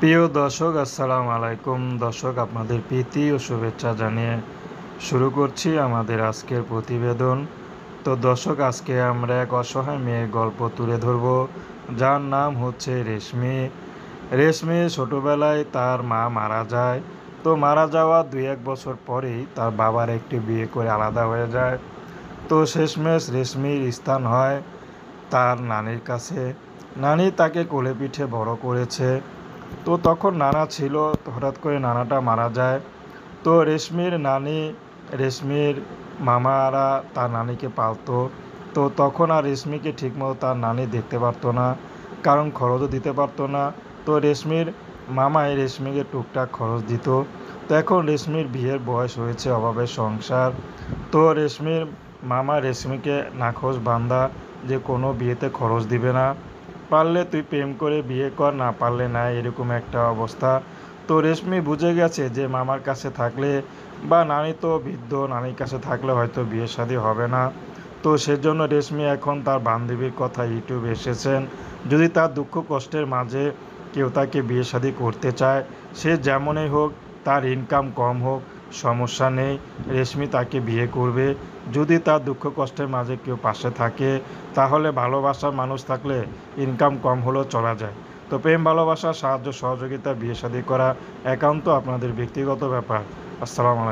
প্রিয় দর্শক, আসসালামু আলাইকুম। দর্শক, আপনাদের প্রীতি ও শুভেচ্ছা জানিয়ে শুরু করছি আমাদের আজকের প্রতিবেদন। তো দর্শক, আজকে আমরা এক অসহায় মেয়ের গল্প তুলে ধরব, যার নাম হচ্ছে রেশমি। রেশমি ছোটোবেলায় তার মা মারা যায়। তো মারা যাওয়ার 2-1 বছর পরেই তার বাবার একটি বিয়ে করে আলাদা হয়ে যায়। তো শেষমেশ রেশমির স্থান হয় তার নানির কাছে। নানি তাকে কোলে পিঠে বড় করেছে। তো তখন নানা ছিল, হঠাৎ করে নানাটা মারা যায়। তো রেশমির নানি, রেশমির মামারা তার নানিকে পালতো। তো তখন আর রেশমিকে ঠিকমতো তার নানি দেখতে পারতো না, কারণ খরচও দিতে পারতো না। তো রেশমির মামাই রেশমিকে টুকটাক খরচ দিত। তো এখন রেশমির বিয়ের বয়স হয়েছে, অভাবের সংসার। তো রেশমির মামা রেশমিকে নাখোশ বান্দা, যে কোনো বিয়েতে খরচ দিবে না, পারলে তুই প্রেম করে বিয়ে কর, না পারলে না, এরকম একটা অবস্থা। তো রেশমি বুঝে গেছে যে মামার কাছে থাকলে বা নানি তো বৃদ্ধ, নানির কাছে থাকলে হয়তো বিয়ে শাদী হবে না। তো সেজন্য রেশমি এখন তার বান্ধবীর কথা ইউটিউবে এসেছেন, যদি তার দুঃখ কষ্টের মাঝে কেউ তাকে বিয়ে শাদী করতে চায়, সে যেমনই হোক, তার ইনকাম কম হোক, সমস্যা নেই, রেশমি তাকে বিয়ে করবে। যদি তার দুঃখ কষ্টের মাঝে কেউ পাশে থাকে, তাহলে ভালোবাসার মানুষ থাকলে ইনকাম কম হলেও চলা যায়। তো প্রেম ভালোবাসা সাহায্য সহযোগিতা বিয়ে শাদী করা একান্ত আপনাদের ব্যক্তিগত ব্যাপার। আসসালামু আলাইকুম।